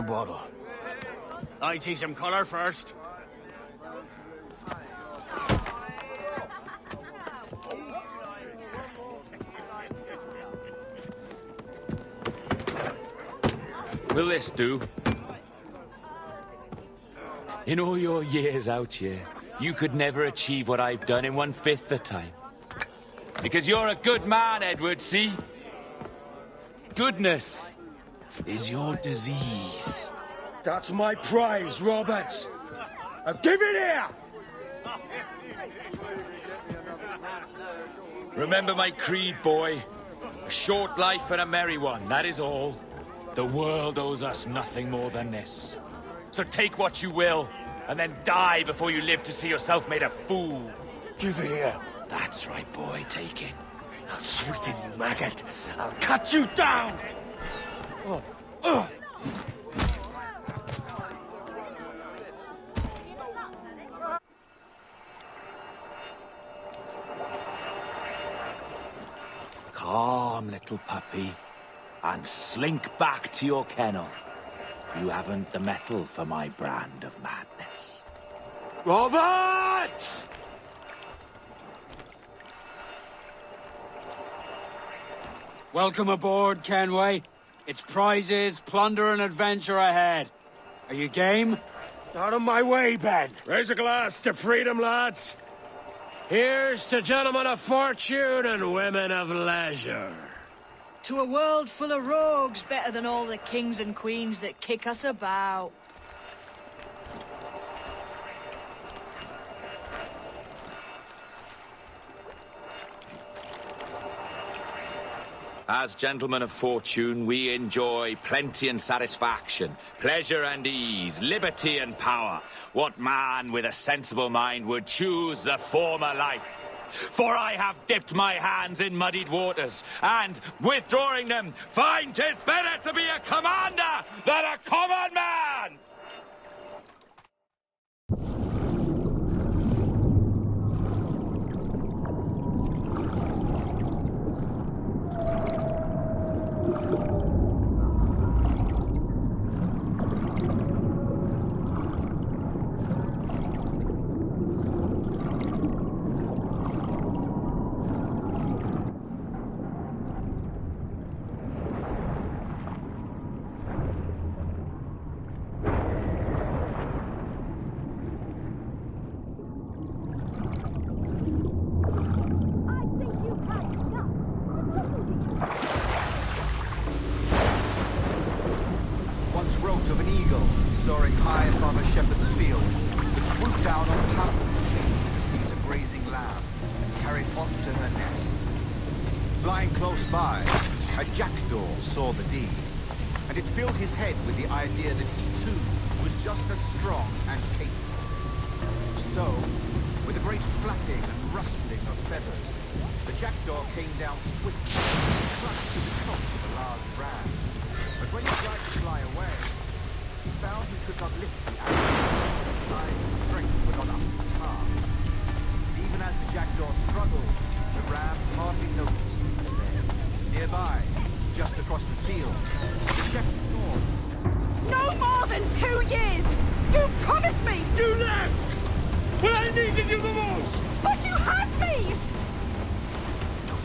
bottle. I see some colour first. Will this do? In all your years out here, you could never achieve what I've done in 1/5 the time. Because you're a good man, Edward, see? Goodness is your disease. That's my prize, Roberts. Now give it here! Remember my creed, boy. A short life and a merry one, that is all. The world owes us nothing more than this. So take what you will, and then die before you live to see yourself made a fool. Give it here. That's right, boy, take it. I'll sweeten you, maggot. I'll cut you down! Calm, little puppy, and slink back to your kennel. You haven't the mettle for my brand of madness. Roberts! Welcome aboard, Kenway. It's prizes, plunder, and adventure ahead. Are you game? Out of my way, Ben. Raise a glass to freedom, lads. Here's to gentlemen of fortune and women of leisure. To a world full of rogues, better than all the kings and queens that kick us about. As gentlemen of fortune, we enjoy plenty and satisfaction, pleasure and ease, liberty and power. What man with a sensible mind would choose the former life? For I have dipped my hands in muddied waters, and, withdrawing them, find 'tis better to be a commander than a common man! Saw the deed, and it filled his head with the idea that he too was just as strong and capable. So, with a great flapping and rustling of feathers, the jackdaw came down swiftly and clutched to the top of a large branch. But when he tried to fly away, he found he could not lift the axe. His size and strength were not up to the task. Even as the jackdaw struggled, the ram hardly noticed that there, nearby, just across the field, the shepherd thought. No more than 2 years! You promised me! You left! When I needed you the most! But you had me!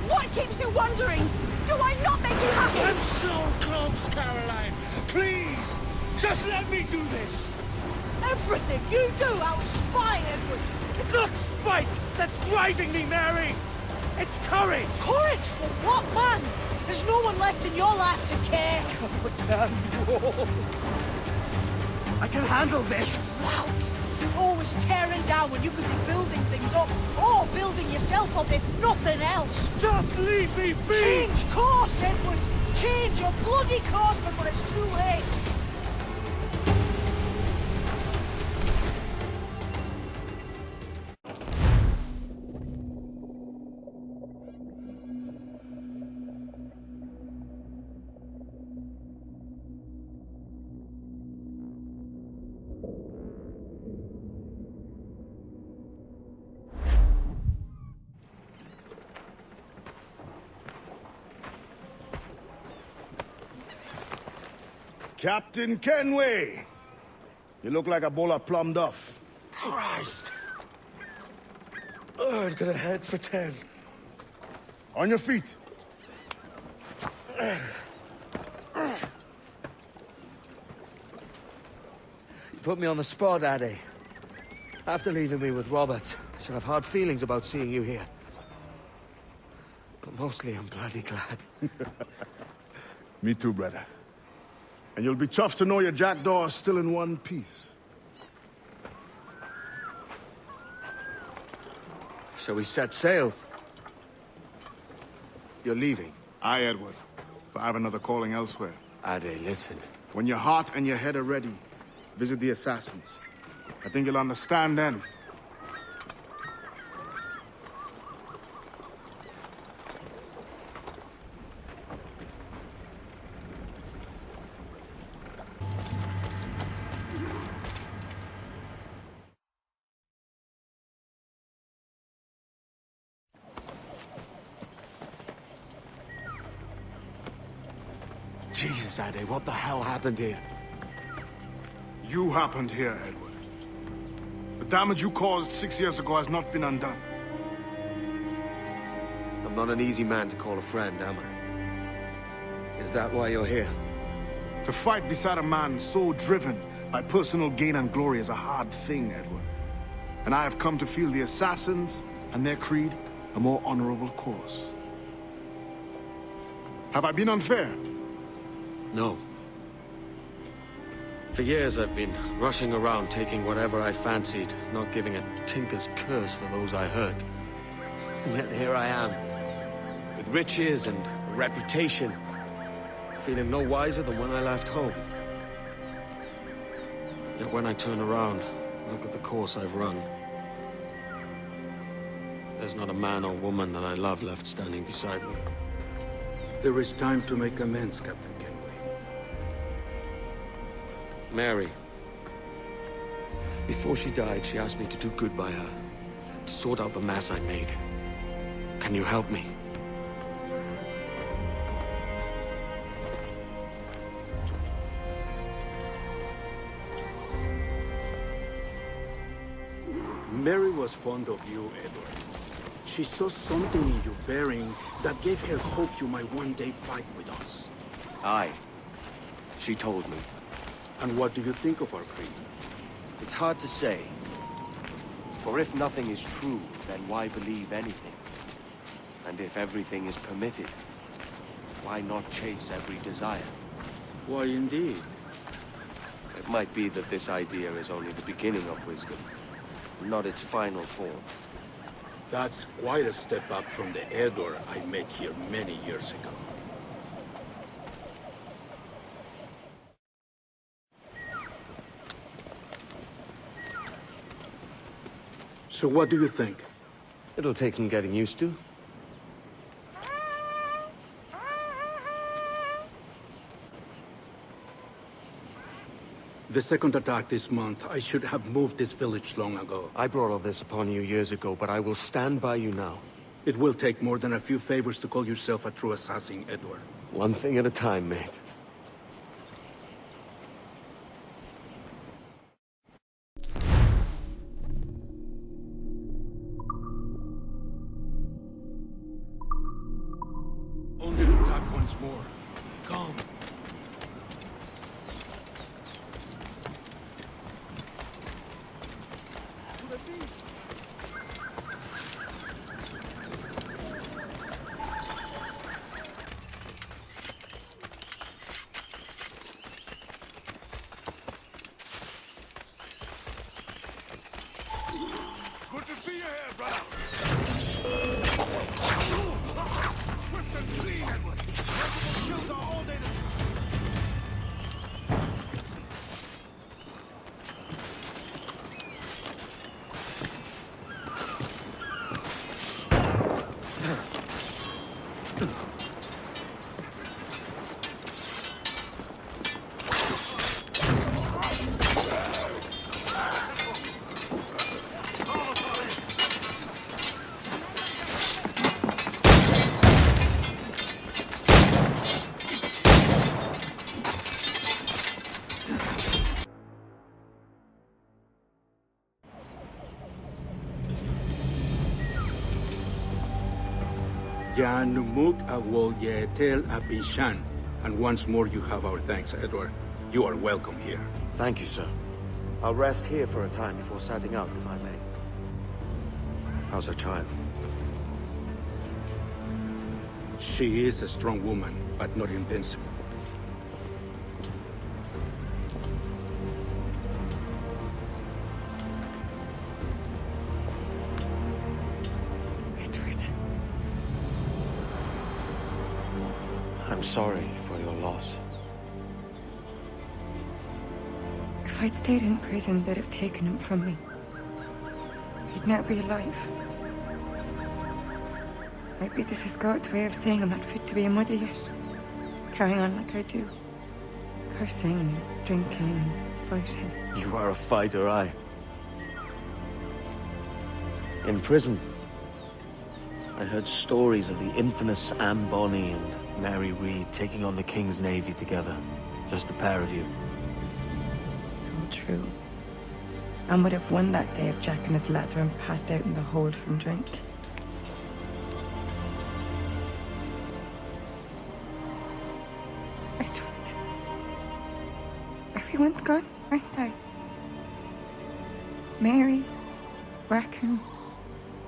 What keeps you wondering? Do I not make you happy? I'm so close, Caroline! Please! Just let me do this! Everything you do outspy Edward! It's not spite that's driving me, Mary! It's courage! Courage for what, man? There's no one left in your life to care. Damn you all! I can handle this! Loud! Always tearing down when you could be building things up, or building yourself up if nothing else. Just leave me be! Change course, Edward! Change your bloody course before it's too late! Captain Kenway! You look like a bowl of plum duff. Christ! Oh, I've got a head for 10. On your feet. You put me on the spot, Addy. After leaving me with Robert, I should have hard feelings about seeing you here. But mostly I'm bloody glad. Me too, brother. And you'll be chuffed to know your jackdaw is still in one piece. So we set sail. You're leaving? Aye, Edward. But I have another calling elsewhere. Addy, listen. When your heart and your head are ready, visit the assassins. I think you'll understand then. Jesus, Addy, what the hell happened here? You happened here, Edward. The damage you caused 6 years ago has not been undone. I'm not an easy man to call a friend, am I? Is that why you're here? To fight beside a man so driven by personal gain and glory is a hard thing, Edward. And I have come to feel the assassins and their creed a more honorable cause. Have I been unfair? No. For years I've been rushing around taking whatever I fancied, not giving a tinker's curse for those I hurt. And yet here I am, with riches and a reputation, feeling no wiser than when I left home. Yet when I turn around, look at the course I've run. There's not a man or woman that I love left standing beside me. There is time to make amends, Captain Kenway. Mary. Before she died, she asked me to do good by her, to sort out the mess I made. Can you help me? Mary was fond of you, Edward. She saw something in your bearing that gave her hope you might one day fight with us. Aye. She told me. And what do you think of our creed? It's hard to say. For if nothing is true, then why believe anything? And if everything is permitted, why not chase every desire? Why, indeed. It might be that this idea is only the beginning of wisdom, not its final form. That's quite a step up from the Edward I met here many years ago. So what do you think? It'll take some getting used to. The second attack this month, I should have moved this village long ago. I brought all this upon you years ago, but I will stand by you now. It will take more than a few favors to call yourself a true assassin, Edward. One thing at a time, mate. Only to attack once more. Come. Good to see you here, brother. Swift and clean, Edward. Multiple kills are all they deserve. Jan Muk Awol Yetel Abishan. And once more you have our thanks, Edward. You are welcome here. Thank you, sir. I'll rest here for a time before setting out, if I may. How's her child? She is a strong woman, but not invincible. Edward. I'm sorry for your loss. If I'd stayed in prison, they'd have taken him from me. He'd now be alive. Maybe this is God's way of saying I'm not fit to be a mother yet. Carrying on like I do. Cursing and drinking and fighting. You are a fighter, aye. In prison, I heard stories of the infamous Anne Bonny and Mary Reed taking on the King's Navy together. Just the pair of you. It's all true. Anne would have won that day if Jack and his lads were passed out in the hold from drink. Edward. Everyone's gone, aren't they? Mary, Rackham,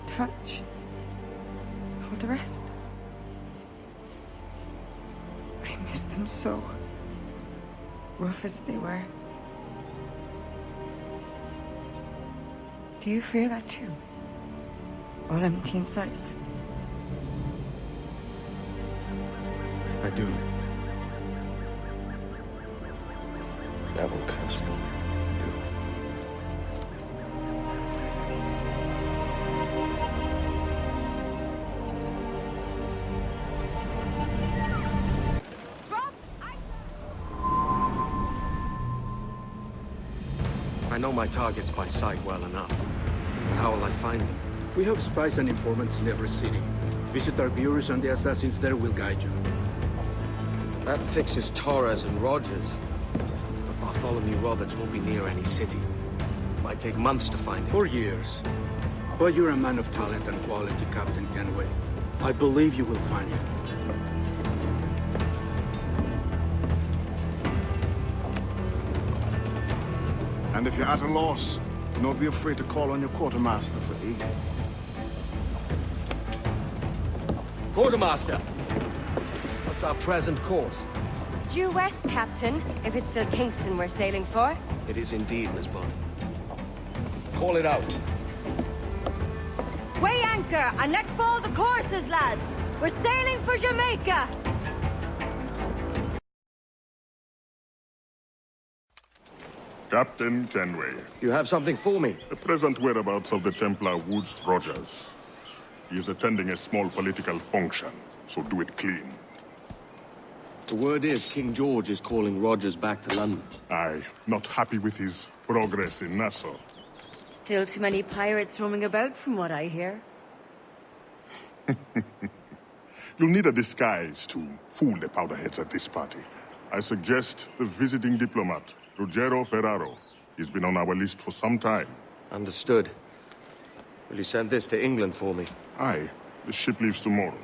Thatch, all the rest. I miss them so. Rough as they were. Do you feel that too? All empty inside? I do. Devil curse me. I know my targets by sight well enough. But how will I find them? We have spies and informants in every city. Visit our bureaus and the assassins there will guide you. That fixes Torres and Rogers. But Bartholomew Roberts won't be near any city. Might take months to find him. For years. But you're a man of talent and quality, Captain Kenway. I believe you will find him. And if you're at a loss, do not be afraid to call on your quartermaster for aid. Quartermaster! What's our present course? Due west, Captain, if it's still Kingston we're sailing for. It is indeed, Miss Bonny. Call it out. Weigh anchor and let fall the courses, lads! We're sailing for Jamaica! Captain Kenway. You have something for me? The present whereabouts of the Templar Woods Rogers. He is attending a small political function, so do it clean. The word is King George is calling Rogers back to London. Aye, not happy with his progress in Nassau. Still too many pirates roaming about from what I hear. You'll need a disguise to fool the powderheads at this party. I suggest the visiting diplomat, Ruggiero Ferraro. He's been on our list for some time. Understood. Will you send this to England for me? Aye, the ship leaves tomorrow.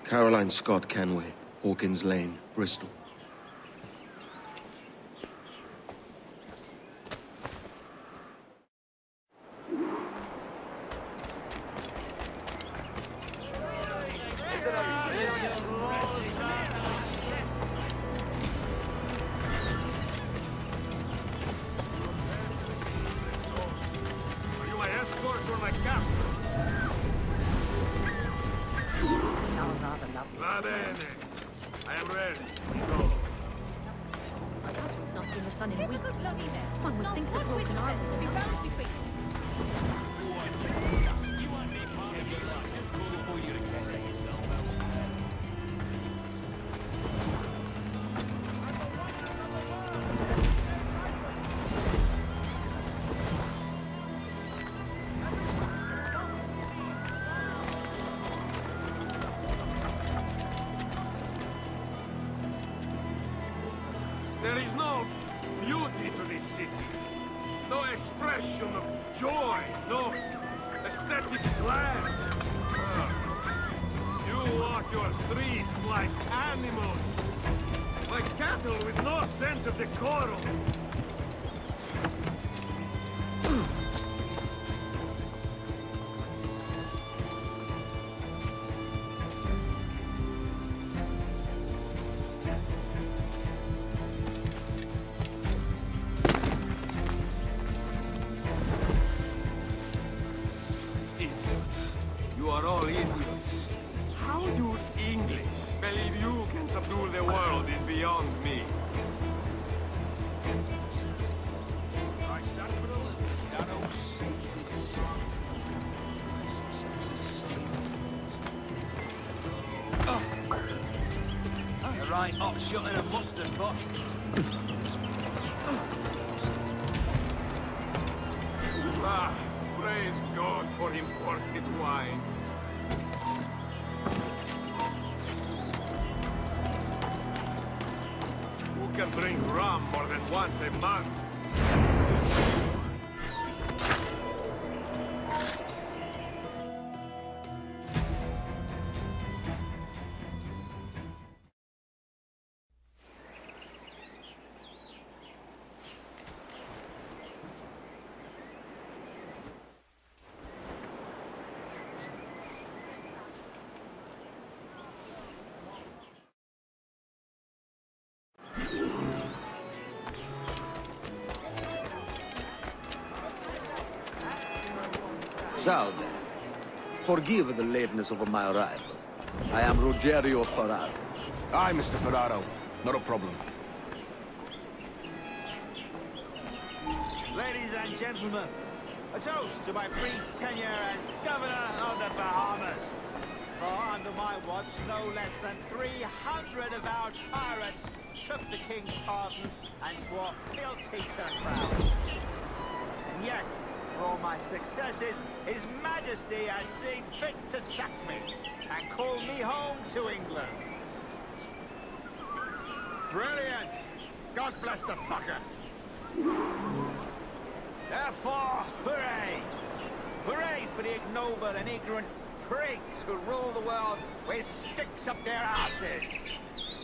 Caroline Scott Kenway, Hawkins Lane, Bristol. Va bene. I am ready. Our captain's not seen the sun in weeks. One would think the broken arms would be round between. There is no beauty to this city. No expression of joy. No aesthetic glare. You walk your streets like animals. Like cattle with no sense of decorum. Idiots. You are all idiots. How you English believe you can subdue the world is beyond me. Right, hot shot in a mustard pot. Ah, praise God for imported wines. Who can drink rum more than once a month? Salve. Forgive the lateness of my arrival. I am Rogerio Ferraro. Aye, Mr. Ferraro. Not a problem. Ladies and gentlemen, a toast to my brief tenure as Governor of the Bahamas. For under my watch, no less than 300 avowed pirates took the King's pardon and swore fealty to the crown. And yet, for all my successes, His Majesty has seen fit to sack me and call me home to England. Brilliant! God bless the fucker! Therefore, hooray! Hooray for the ignoble and ignorant prigs who rule the world with sticks up their asses!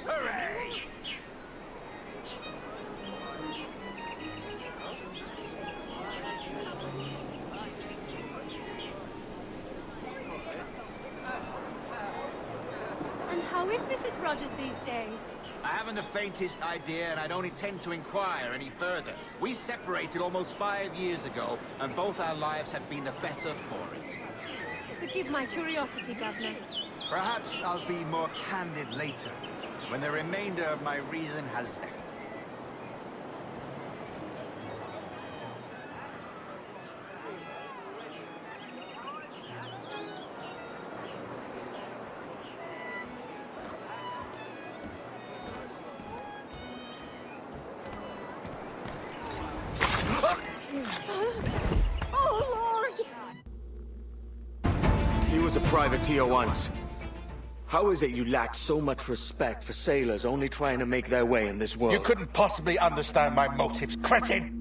Hooray! And how is Mrs. Rogers these days? I haven't the faintest idea, and I don't intend to inquire any further. We separated almost 5 years ago, and both our lives have been the better for it. Forgive my curiosity, Governor. Perhaps I'll be more candid later, when the remainder of my reason has left. Oh, Lord! He was a privateer once. How is it you lack so much respect for sailors only trying to make their way in this world? You couldn't possibly understand my motives, cretin!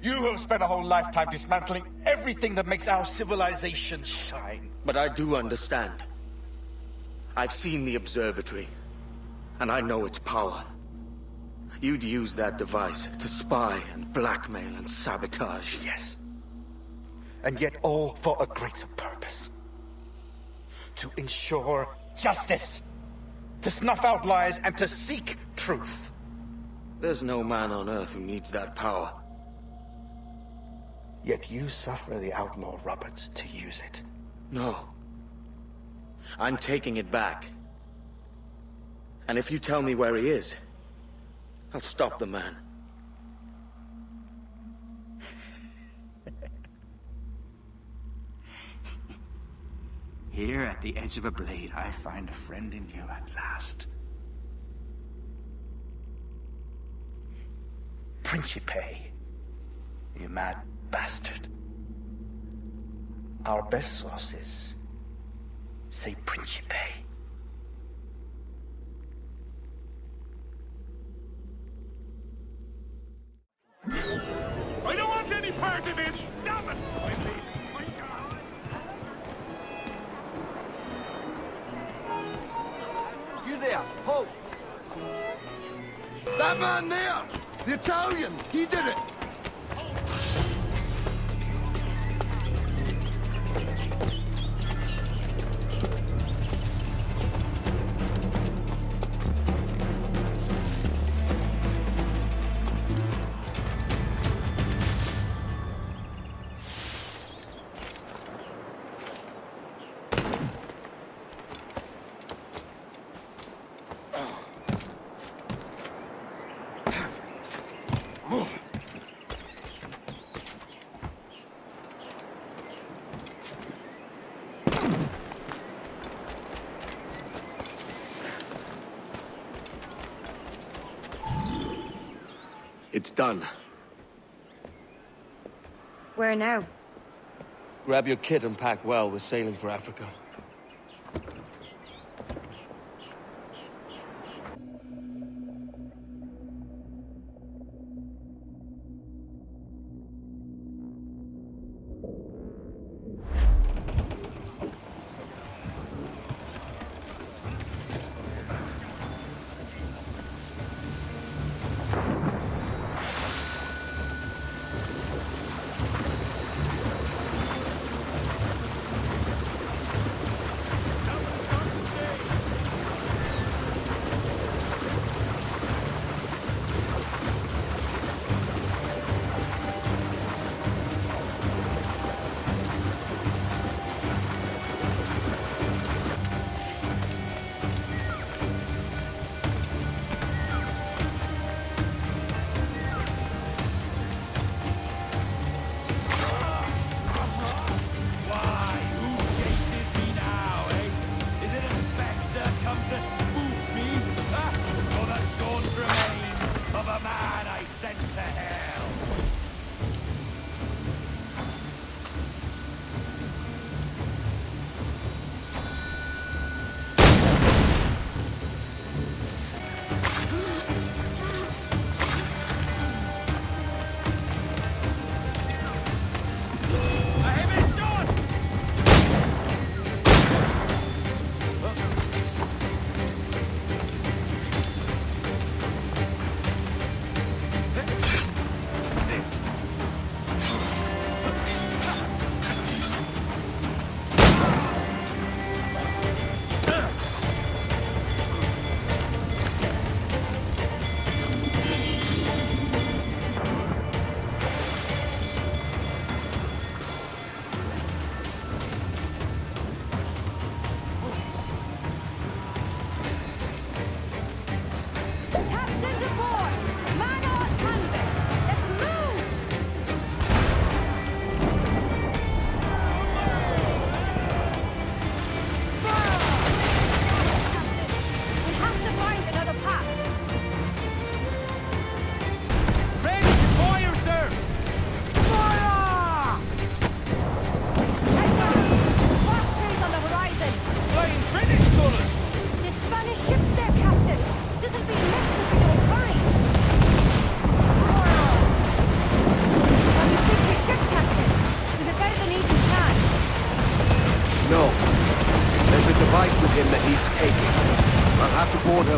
You have spent a whole lifetime dismantling everything that makes our civilization shine. But I do understand. I've seen the observatory, and I know its power. You'd use that device to spy and blackmail and sabotage. Yes. And yet all for a greater purpose. To ensure justice. To snuff out lies and to seek truth. There's no man on Earth who needs that power. Yet you suffer the outlaw Roberts to use it. No. I'm taking it back. And if you tell me where he is, I'll stop the man. Here at the edge of a blade, I find a friend in you at last. Principe, you mad bastard. Our best sources say Principe. I don't want any part of this! Damn it! I'm leaving. My God. there! Halt! That man there! The Italian! He did it! It's done. Where now? Grab your kit and pack well. We're sailing for Africa.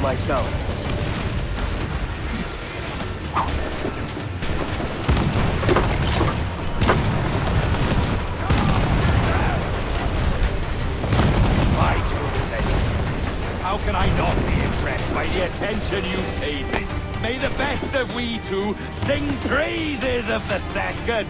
Myself. How can I not be impressed by the attention you paid me? May the best of we two sing praises of the second!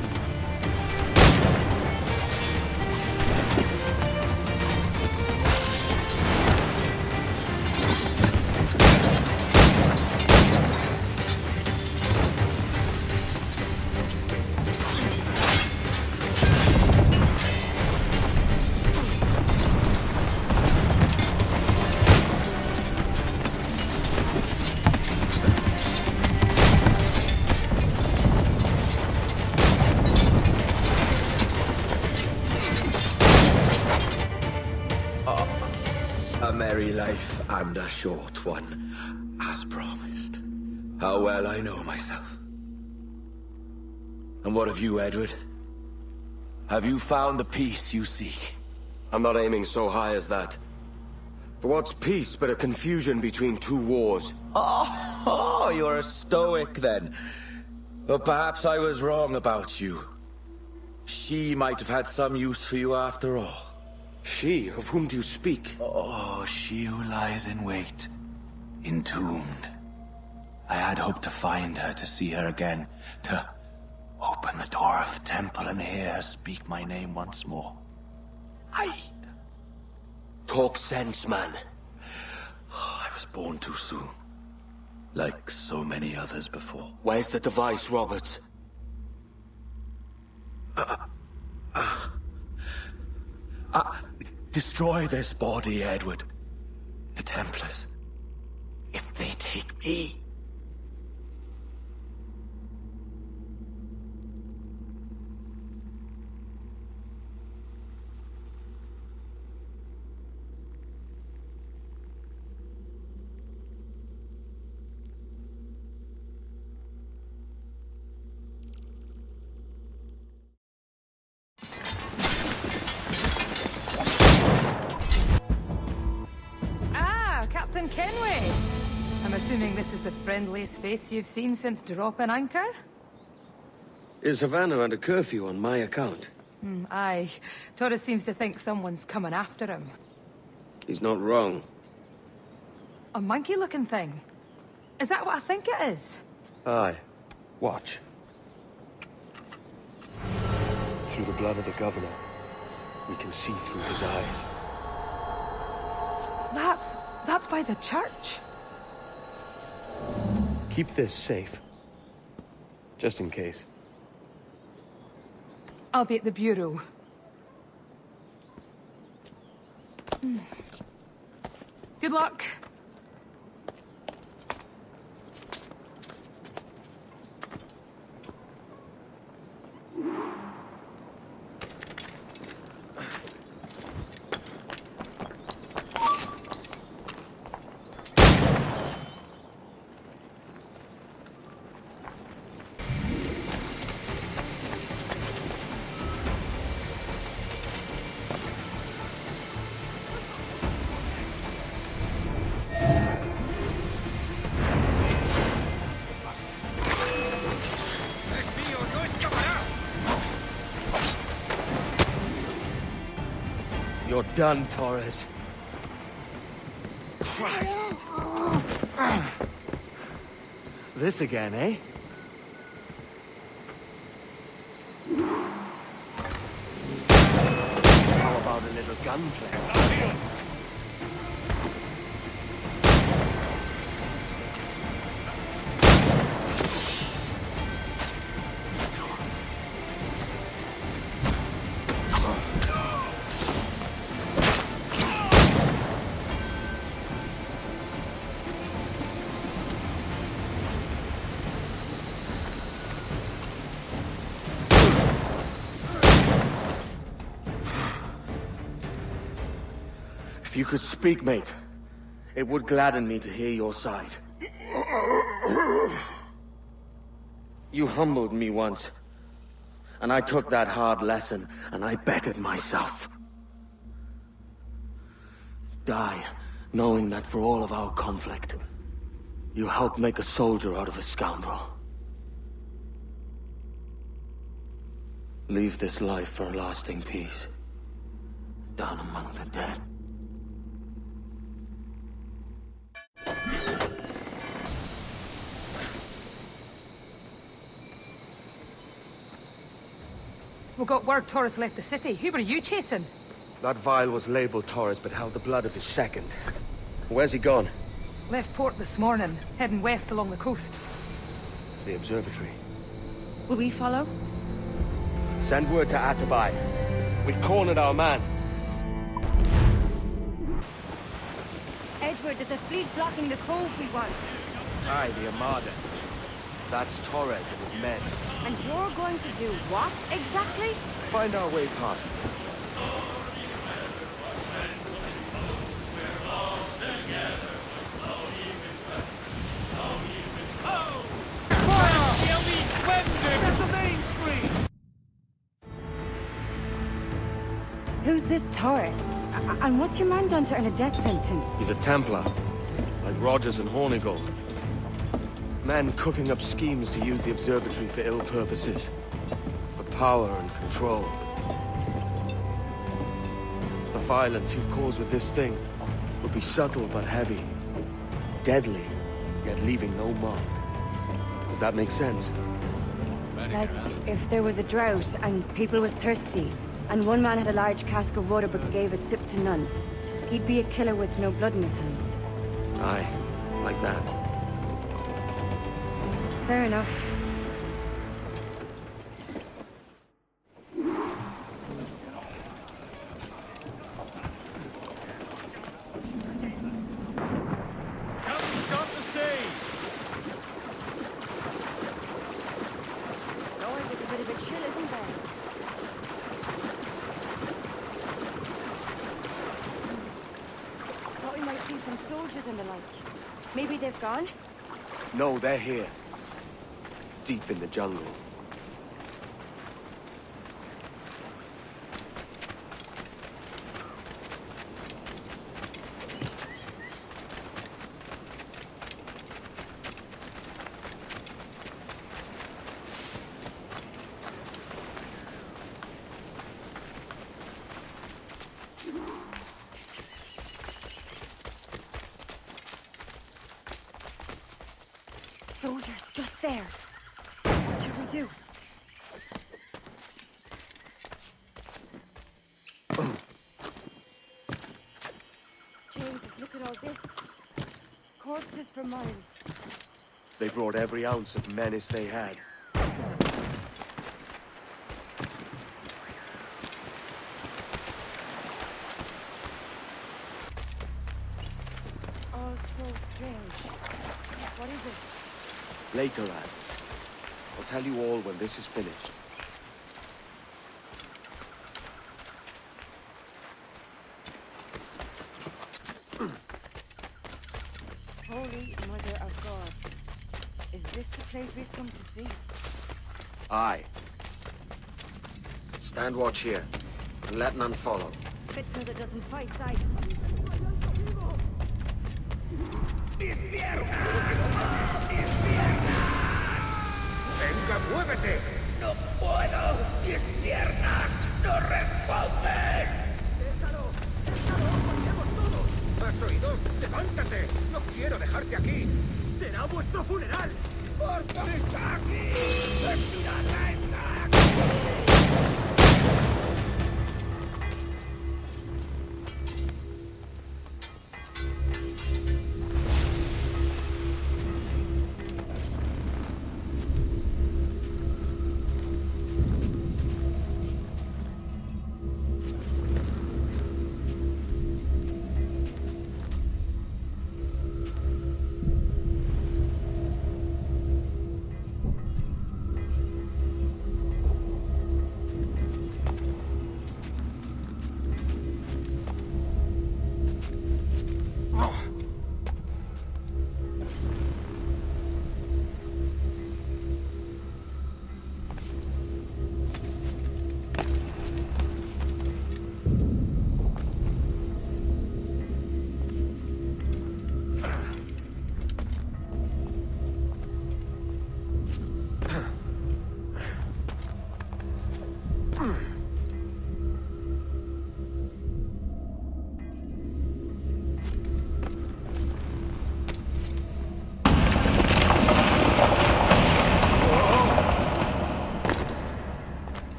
Life and a short one, as promised. How well I know myself. And what of you, Edward? Have you found the peace you seek? I'm not aiming so high as that. For what's peace but a confusion between two wars? Oh, you're a stoic then. But perhaps I was wrong about you. She might have had some use for you after all. She? Of whom do you speak? Oh, she who lies in wait, entombed. I had hoped to find her, to see her again, to open the door of the temple and hear her speak my name once more. Talk sense, man. I was born too soon. Like so many others before. Where's the device, Robert? Destroy this body, Edward. The Templars. If they take me... Captain Kenway! I'm assuming this is the friendliest face you've seen since dropping anchor? Is Havana under curfew on my account? Aye. Torres seems to think someone's coming after him. He's not wrong. A monkey-looking thing? Is that what I think it is? Aye. Watch. Through the blood of the governor, we can see through his eyes. That's by the church. Keep this safe. Just in case. I'll be at the bureau. Good luck. You're done, Torres. Christ. This again, eh? How about a little gunplay? If you could speak, mate, it would gladden me to hear your side. You humbled me once, and I took that hard lesson, and I bettered myself. Die, knowing that for all of our conflict, you helped make a soldier out of a scoundrel. Leave this life for a lasting peace, down among the dead. We got word Torres left the city. Who were you chasing? That vial was labeled Torres, but held the blood of his second. Where's he gone? Left port this morning, heading west along the coast. The observatory. Will we follow? Send word to Atabai. We've cornered our man. Edward, there's a fleet blocking the cove we want. Aye, the Armada. That's Torres and his men. And you're going to do what, exactly? Find our way past. Who's this Torres? And what's your man done to earn a death sentence? He's a Templar, like Rogers and Hornigold. Men cooking up schemes to use the observatory for ill purposes. For power and control. The violence you cause with this thing will be subtle but heavy. Deadly, yet leaving no mark. Does that make sense? Like, if there was a drought and people was thirsty, and one man had a large cask of water but gave a sip to none, he'd be a killer with no blood in his hands. Aye, like that. Fair enough. Maybe they've gone? No, they're here. Deep in the jungle. Soldiers, just there. What should we do? Jesus, look at all this. Corpses for miles. They brought every ounce of menace they had. All so strange. What is it? Later, lad. I'll tell you all when this is finished. Holy Mother of God. Is this the place we've come to see? Aye. Stand watch here, and let none follow. Fitna that doesn't fight, side. ¡Venga, muévete! ¡No puedo! ¡Mis piernas no responden! ¡Déjalo! ¡Déjalo! ¡Moriremos todos! ¿Has oído? ¡Levántate! ¡No quiero dejarte aquí! ¡Será vuestro funeral! ¡Por favor! ¡Está aquí! ¡El pirata está aquí!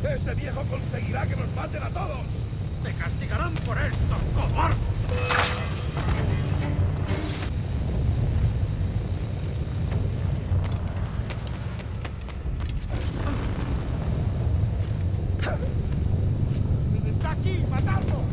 ¡Ese viejo conseguirá que nos maten a todos! ¡Te castigarán por esto, cobarde! ¡Está aquí! ¡Matadlo!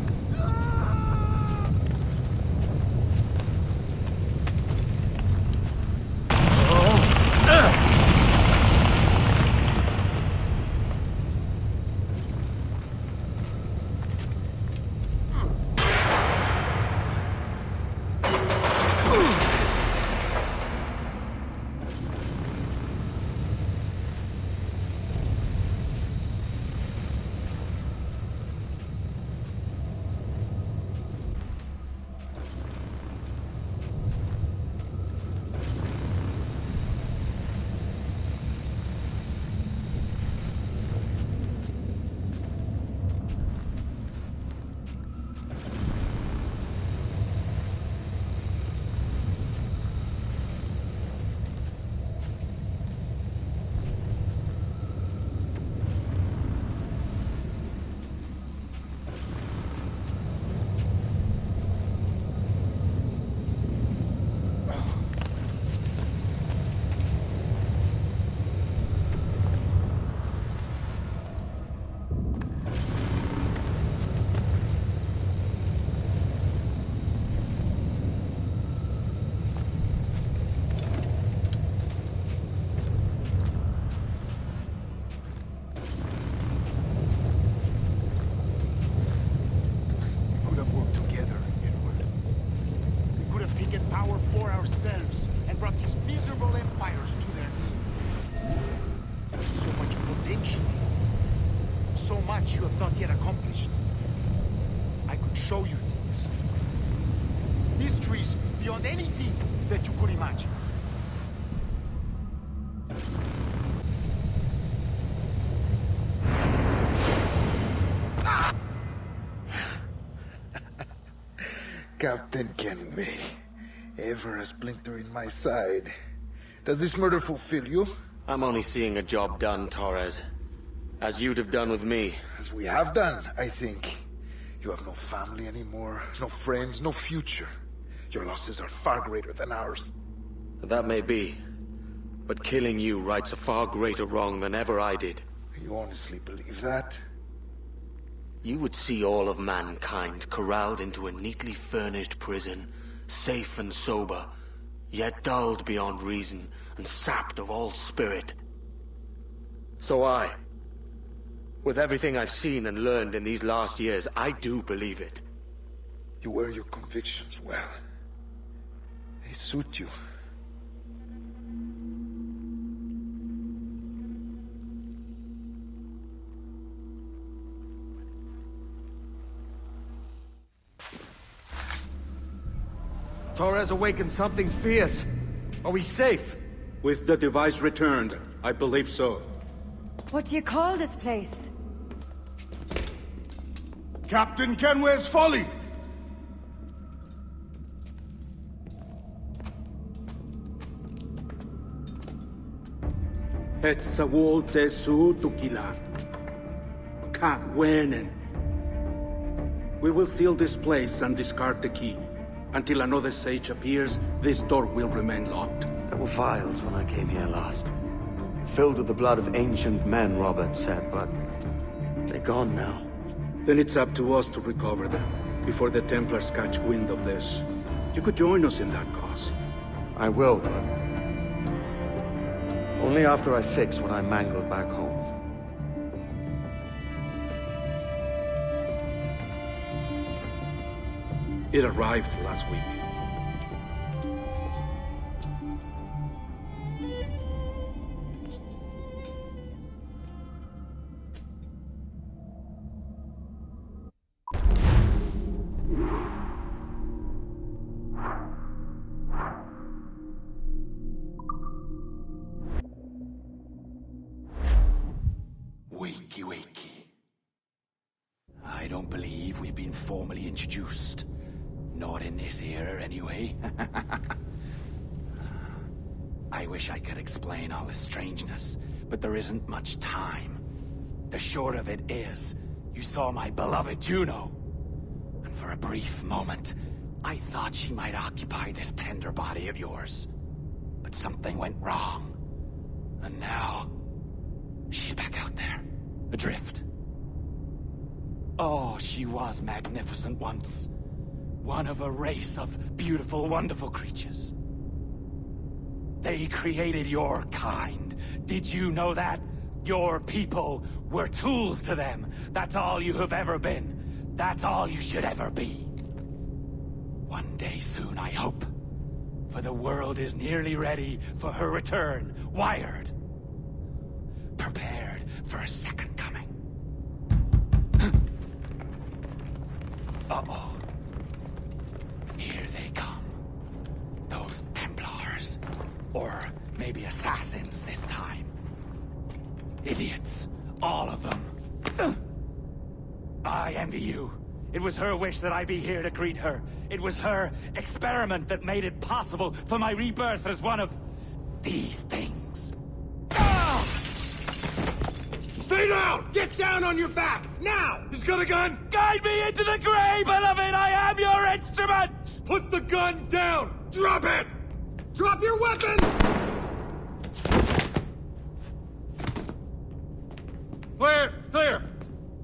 so much you have not yet accomplished. I could show you things. Mysteries beyond anything that you could imagine. Captain Kenway, ever a splinter in my side. Does this murder fulfill you? I'm only seeing a job done, Torres. As you'd have done with me. As we have done, I think. You have no family anymore, no friends, no future. Your losses are far greater than ours. That may be. But killing you rights a far greater wrong than ever I did. You honestly believe that? You would see all of mankind corralled into a neatly furnished prison, safe and sober, yet dulled beyond reason and sapped of all spirit. So with everything I've seen and learned in these last years, I do believe it. You wear your convictions well. They suit you. Torres awakened something fierce. Are we safe? With the device returned, I believe so. What do you call this place? Captain Kenway's folly! Etsawol tesu tukila. Ka wenen. We will seal this place and discard the key. Until another sage appears, this door will remain locked. There were vials when I came here last. Filled with the blood of ancient men, Robert said, but they're gone now. Then it's up to us to recover them, before the Templars catch wind of this. You could join us in that cause. I will, but only after I fix what I mangled back home. It arrived last week. Wakey, wakey. I don't believe we've been formally introduced. Not in this era, anyway. I wish I could explain all this strangeness, but there isn't much time. The short of it is, you saw my beloved Juno. And for a brief moment, I thought she might occupy this tender body of yours. But something went wrong. And now, she's back out there, adrift. Oh, she was magnificent once. One of a race of beautiful, wonderful creatures. They created your kind. Did you know that? Your people were tools to them. That's all you have ever been. That's all you should ever be. One day soon, I hope. For the world is nearly ready for her return. Wired. Prepared for a second coming. Uh-oh. Here they come. Those Templars. Or maybe assassins this time. Idiots. All of them. I envy you. It was her wish that I be here to greet her. It was her experiment that made it possible for my rebirth as one of these things. Ah! Stay down! Get down on your back! Now! He's got a gun! Guide me into the grave, beloved! I am your instrument! Put the gun down! Drop it! Drop your weapon! Clear! Clear!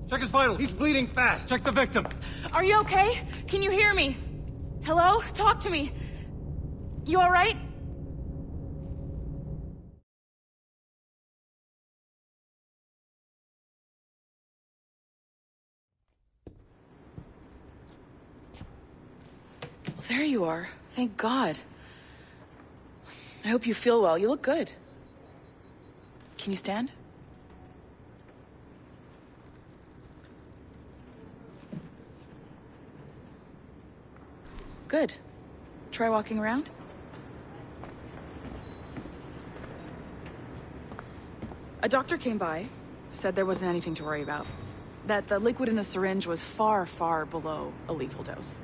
Check his vitals. He's bleeding fast. Check the victim. Are you okay? Can you hear me? Hello? Talk to me. You all right? There you are. Thank God. I hope you feel well. You look good. Can you stand? Good. Try walking around? A doctor came by, said there wasn't anything to worry about. That the liquid in the syringe was far, far below a lethal dose.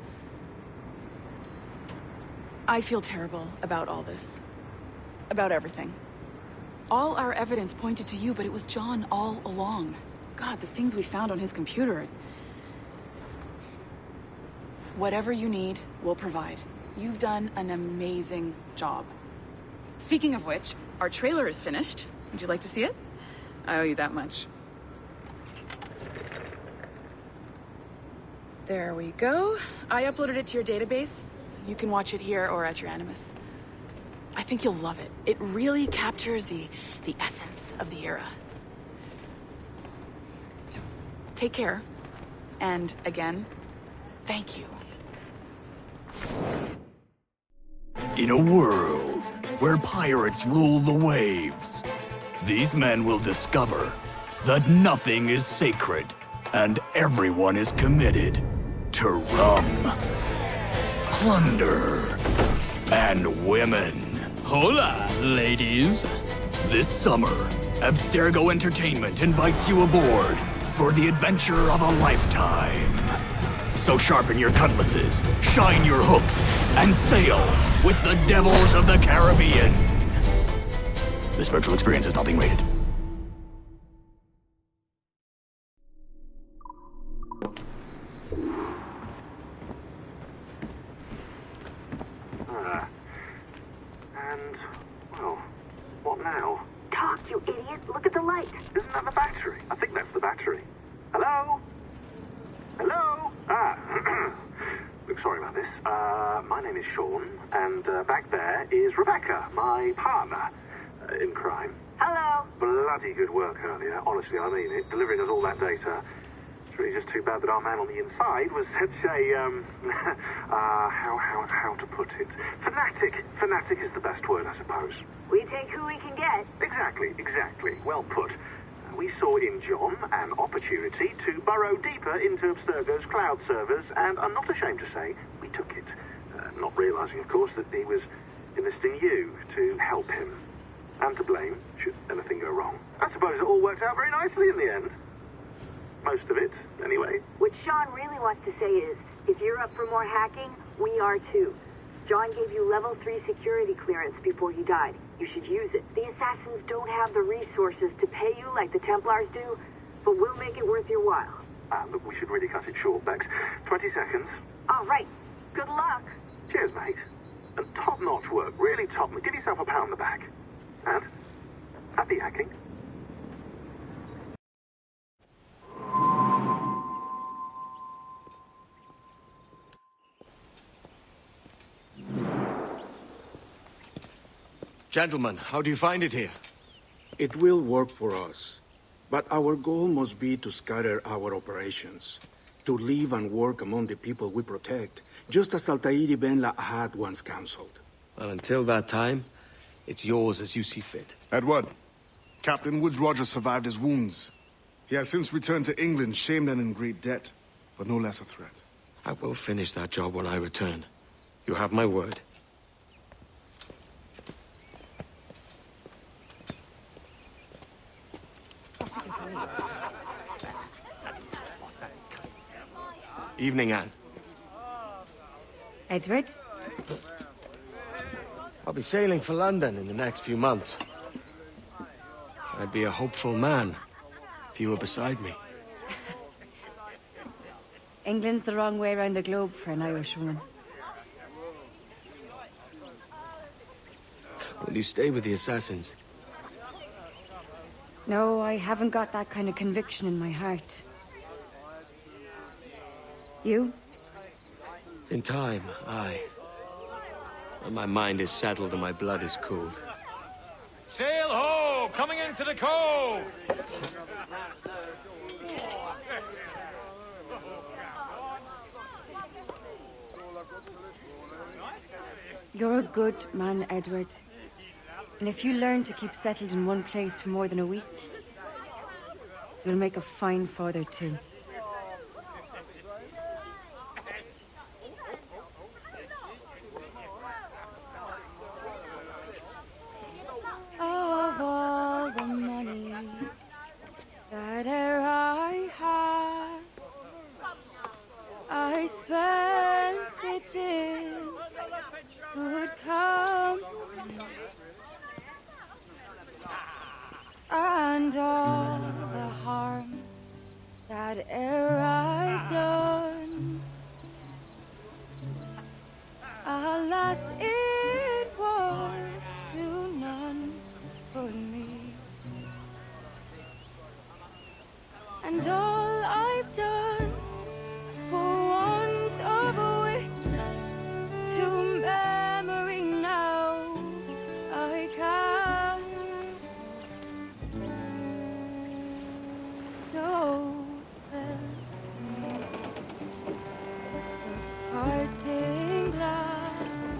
I feel terrible about all this. About everything. All our evidence pointed to you, but it was John all along. God, the things we found on his computer. Whatever you need, we'll provide. You've done an amazing job. Speaking of which, our trailer is finished. Would you like to see it? I owe you that much. There we go. I uploaded it to your database. You can watch it here or at your Animus. I think you'll love it. It really captures the essence of the era. Take care. And again, thank you. In a world where pirates rule the waves, these men will discover that nothing is sacred and everyone is committed to rum, plunder, and women. Hola, ladies. This summer, Abstergo Entertainment invites you aboard for the adventure of a lifetime. So sharpen your cutlasses, shine your hooks, and sail with the devils of the Caribbean. This virtual experience is not being rated. And, well, what now? Talk, you idiot! Look at the light! Isn't that the battery? I think that's the battery. Hello? Hello? Look, sorry about this. My name is Sean, and back there is Rebecca, my partner in crime. Hello. Bloody good work earlier. Honestly, I mean it. Delivering us all that data. It's really just too bad that our man on the inside was such a, how to put it? Fanatic. Fanatic is the best word, I suppose. We take who we can get. Exactly. Well put. We saw in John an opportunity to burrow deeper into Abstergo's cloud servers, and I'm not ashamed to say we took it. Not realizing, of course, that he was enlisting you to help him. And to blame, should anything go wrong. I suppose it all worked out very nicely in the end. Most of it, anyway. What Sean really wants to say is, if you're up for more hacking, we are too. John gave you level 3 security clearance before he died. You should use it. The assassins don't have the resources to pay you like the Templars do, but we'll make it worth your while. Look, we should really cut it short, Bex. 20 seconds. All right. Good luck. Cheers, mate. And top-notch work. Really top. Give yourself a pat on the back. And happy hacking. Gentlemen, how do you find it here? It will work for us. But our goal must be to scatter our operations. To live and work among the people we protect, just as Altair ibn La'ahad once counseled. Well, until that time, it's yours as you see fit. Edward, Captain Woods Rogers survived his wounds. He has since returned to England, shamed and in great debt, but no less a threat. I will finish that job when I return. You have my word. Evening, Anne. Edward? I'll be sailing for London in the next few months. I'd be a hopeful man if you were beside me. England's the wrong way around the globe for an Irish woman. Will you stay with the assassins? No, I haven't got that kind of conviction in my heart. You? In time, aye. When my mind is settled and my blood is cooled. Sail ho! Coming into the cove! You're a good man, Edward. And if you learn to keep settled in one place for more than a week, you'll make a fine father too. And all the harm that e'er I've done, alas, it was to none but me. And all I've done for want of wit, to memory now I can't. So felt me the parting glass.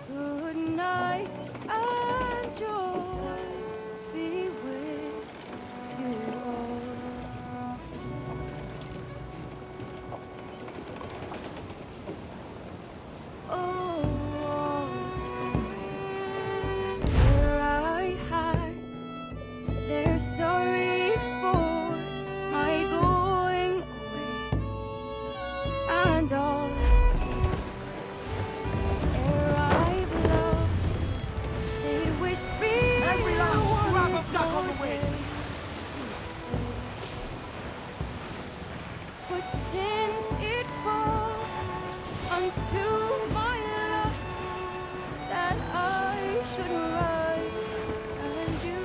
Good night and joy be with you all. Oh, always where I had, they're sorry for my going away, and all the sweets ere I've loved, they'd wish me Every last scrap of duck on the wind. But since it falls unto my lot that I should rise and you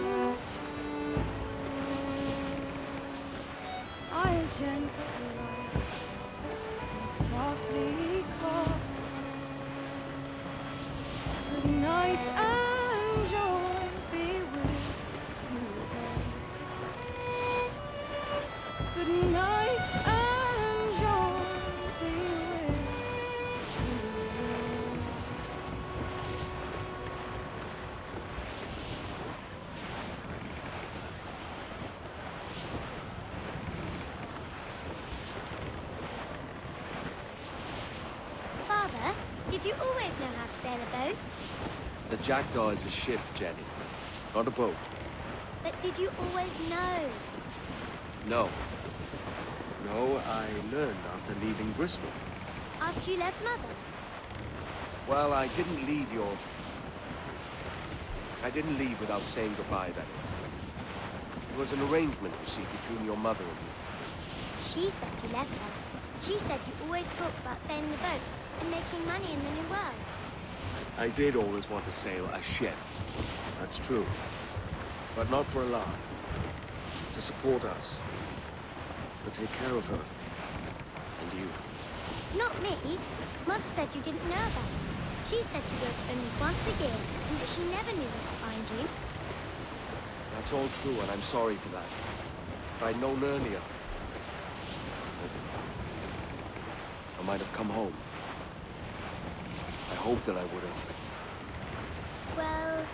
I'll gently write and softly call. Good night and joy be with you all. Good night and joy be with you all. Father, did you always know how to sail a boat? The Jackdaw is a ship, Jenny, not a boat. But did you always know? No. No, I learned after leaving Bristol. After you left Mother? Well, I didn't leave without saying goodbye, that is. It was an arrangement, you see, between your mother and me. She said you left her. She said you always talked about sailing the boat and making money in the New World. I did always want to sail a ship. That's true. But not for a lark. To support us. To take care of her. And you. Not me. Mother said you didn't know about it. She said you wrote only once a year and that she never knew where to find you. That's all true, and I'm sorry for that. If I'd known earlier, I might have come home. I hope that I would have. Well,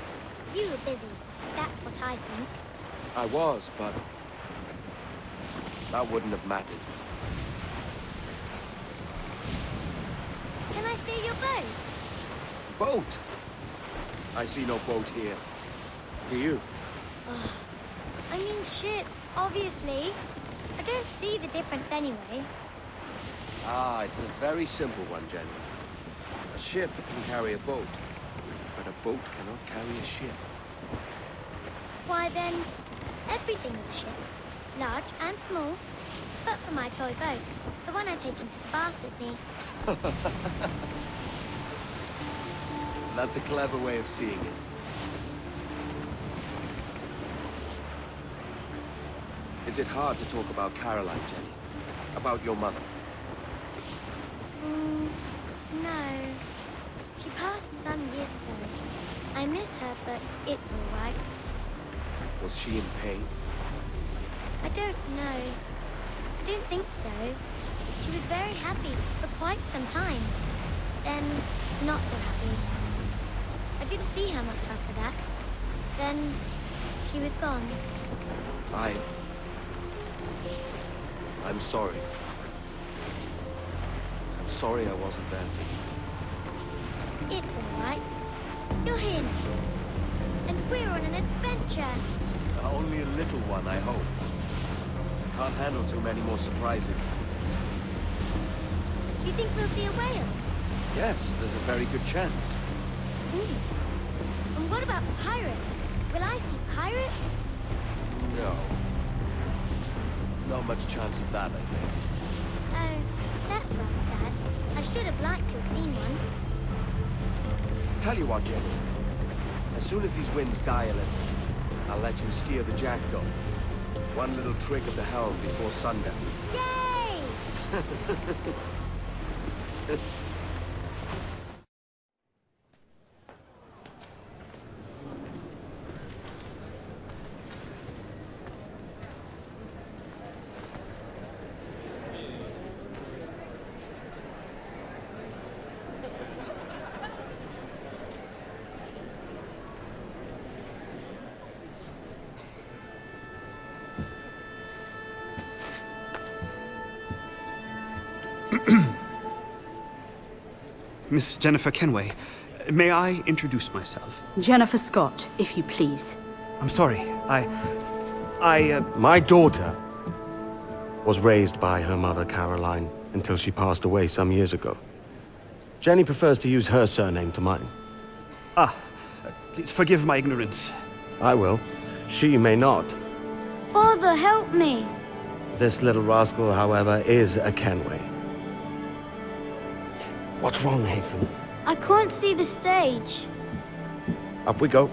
you were busy. That's what I think. I was, but that wouldn't have mattered. Can I steal your boat? Boat? I see no boat here. Do you? Oh, I mean ship, obviously. I don't see the difference anyway. Ah, it's a very simple one, Jenny. A ship can carry a boat, but a boat cannot carry a ship. Why then, everything is a ship. Large and small. But for my toy boat, the one I take into the bath with me. That's a clever way of seeing it. Is it hard to talk about Caroline, Jenny? About your mother? No. She passed some years ago. I miss her, but it's all right. Was she in pain? I don't know. I don't think so. She was very happy for quite some time. Then, not so happy. I didn't see her much after that. Then, she was gone. I'm sorry. I'm sorry I wasn't there for you. It's all right. You're here now. And we're on an adventure. Only a little one, I hope. Can't handle too many more surprises. You think we'll see a whale? Yes, there's a very good chance. And what about pirates? Will I see pirates? No. Not much chance of that, I think. Oh, that's rather sad. I should have liked to have seen one. Tell you what, Jenny. As soon as these winds die a little, I'll let you steer the jackdaw. One little trick of the helm before sundown. Yay! Miss Jennifer Kenway, may I introduce myself? Jennifer Scott, if you please. I'm sorry, My daughter was raised by her mother, Caroline, until she passed away some years ago. Jenny prefers to use her surname to mine. Please forgive my ignorance. I will. She may not. Father, help me! This little rascal, however, is a Kenway. What's wrong, Haytham? I can't see the stage. Up we go.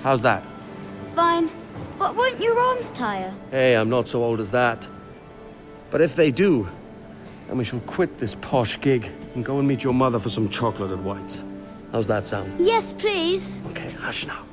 How's that? Fine. But won't your arms tire? Hey, I'm not so old as that. But if they do, then we shall quit this posh gig and go and meet your mother for some chocolate at White's. How's that sound? Yes, please. Okay, hush now.